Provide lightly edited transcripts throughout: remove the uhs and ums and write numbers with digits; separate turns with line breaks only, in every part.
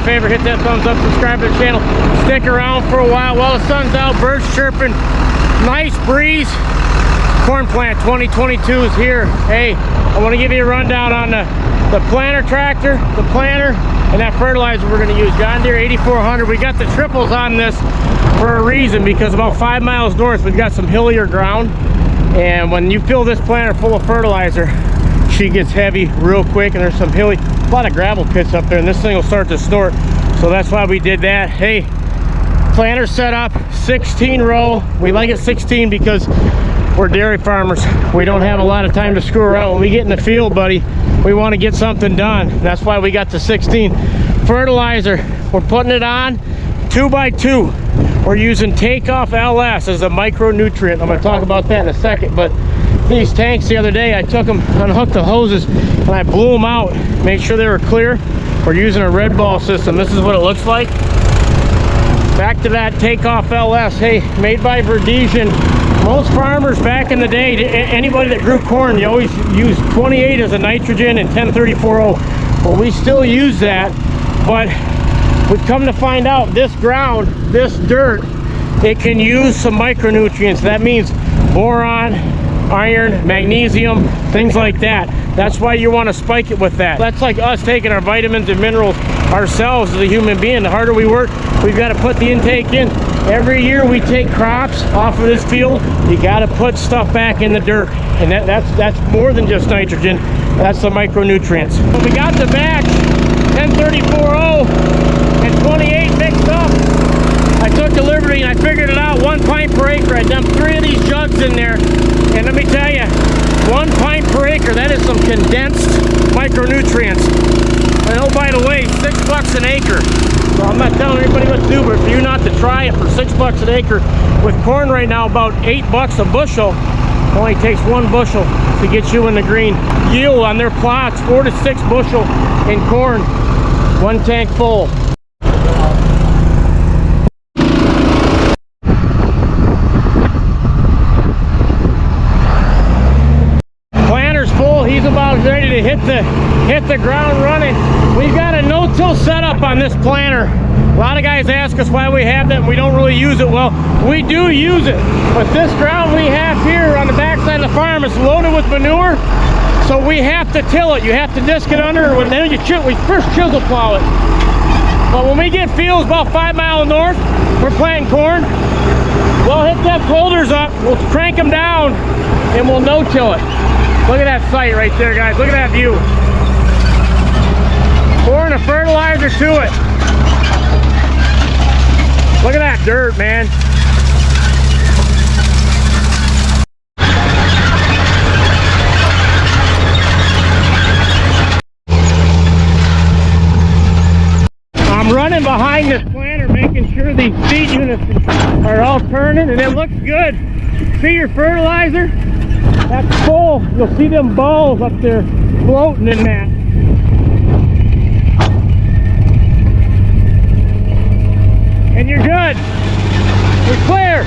a favor, hit that thumbs up, subscribe to the channel, stick around for a while the sun's out, birds chirping, nice breeze. Corn plant 2022 is here. Hey, I want to give you a rundown on the planter tractor, the planter, and that fertilizer we're going to use. John Deere 8400. We got the triples on this for a reason, because about 5 miles north we've got some hillier ground, and when you fill this planter full of fertilizer, she gets heavy real quick, and there's some hilly, a lot of gravel pits up there, and this thing will start to snort. So that's why we did that. Hey, planter set up 16 row. We like it 16 because we're dairy farmers. We don't have a lot of time to screw around. When we get in the field, buddy, we want to get something done. That's why we got the 16. Fertilizer, we're putting it on 2x2. We're using Takeoff LS as a micronutrient. I'm going to talk about that in a second. But these tanks the other day, I took them, unhooked the hoses, and I blew them out, made sure they were clear. We're using a red ball system. This is what it looks like. Back to that Takeoff LS. Hey, made by Verdesian. Most farmers back in the day, anybody that grew corn, you always used 28 as a nitrogen and 1034O. Well, we still use that, but we've come to find out this ground, this dirt, it can use some micronutrients. That means boron, iron, magnesium, things like that. That's why you want to spike it with that. That's like us taking our vitamins and minerals ourselves as a human being. The harder we work, we've got to put the intake in. Every year we take crops off of this field, you got to put stuff back in the dirt, and that's more than just nitrogen. That's the micronutrients. When we got the batch 1034O and 28 mixed up, I took the liberty and I figured it out. 1 pint per acre. I dumped 3 of these jugs in there, and let me tell you, 1 pint per acre, that is some condensed micronutrients. And oh, by the way, $6 an acre. So I'm not telling everybody what to do, but for you not to try it for $6 an acre, with corn right now about $8 a bushel, it only takes 1 bushel to get you in the green. Yield on their plots, 4 to 6 bushel in corn, 1 tank full. Planter's full. He's about ready to hit the ground running. We've got a no-till setup on this planter. A lot of guys ask us why we have that and we don't really use it. Well, we do use it, but this ground we have here on the backside of the farm is loaded with manure, so we have to till it. You have to disc it under, and then we first chisel plow it. But when we get fields about 5 miles north, we're planting corn, we'll hit them folders up, we'll crank them down, and we'll no-till it. Look at that site right there, guys. Look at that view. Pouring a fertilizer to it. Look at that dirt, man. I'm running behind this planter, making sure these feed units are all turning, and it looks good. See your fertilizer? That's full. You'll see them balls up there floating in that. And you're good. You're clear.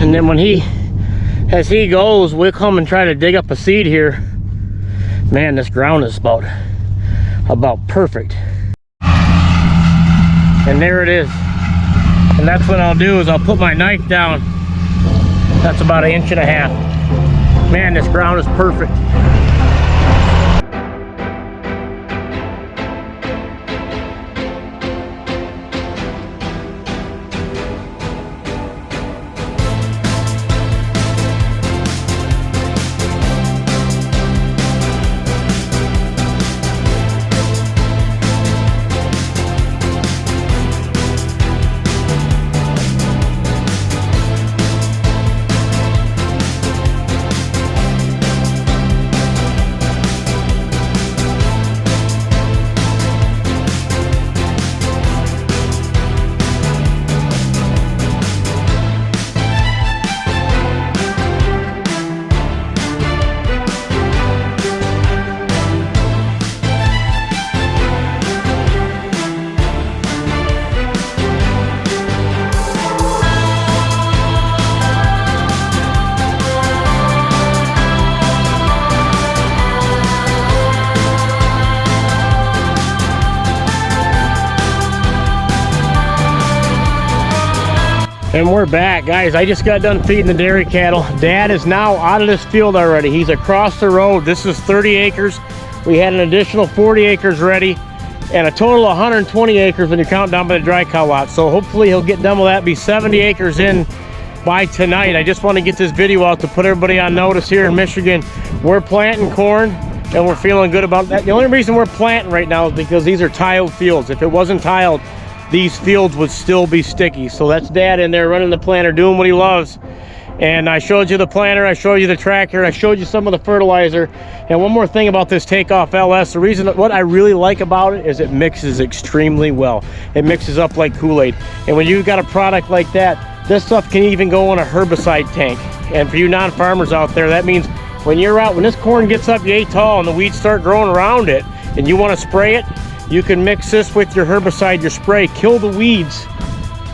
And then when as he goes, we'll come and try to dig up a seed here. Man, this ground is about perfect. And there it is. And that's what I'll do, is I'll put my knife down. That's about 1.5 inches. Man, this ground is perfect. And we're back, guys. I just got done feeding the dairy cattle. Dad is now out of this field already. He's across the road. This is 30 acres. We had an additional 40 acres ready, and a total of 120 acres when you count down by the dry cow lot. So hopefully he'll get done with that, be 70 acres in by tonight. I just want to get this video out to put everybody on notice here in Michigan. We're planting corn, and we're feeling good about that. The only reason we're planting right now is because these are tiled fields. If it wasn't tiled, these fields would still be sticky. So that's Dad in there running the planter, doing what he loves. And I showed you the planter, I showed you the tractor, I showed you some of the fertilizer. And one more thing about this Takeoff LS, the reason, what I really like about it is it mixes extremely well. It mixes up like Kool-Aid. And when you've got a product like that, this stuff can even go in a herbicide tank. And for you non-farmers out there, that means when you're out, when this corn gets up yay tall and the weeds start growing around it, and you want to spray it, you can mix this with your herbicide, your spray, kill the weeds,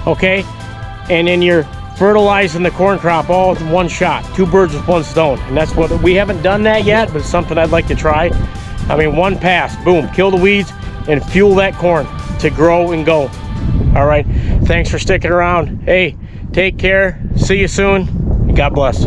okay? And then you're fertilizing the corn crop all in one shot. 2 birds with 1 stone. And that's what, we haven't done that yet, but it's something I'd like to try. I mean, one pass, boom, kill the weeds and fuel that corn to grow and go. All right, thanks for sticking around. Hey, take care, see you soon, and God bless.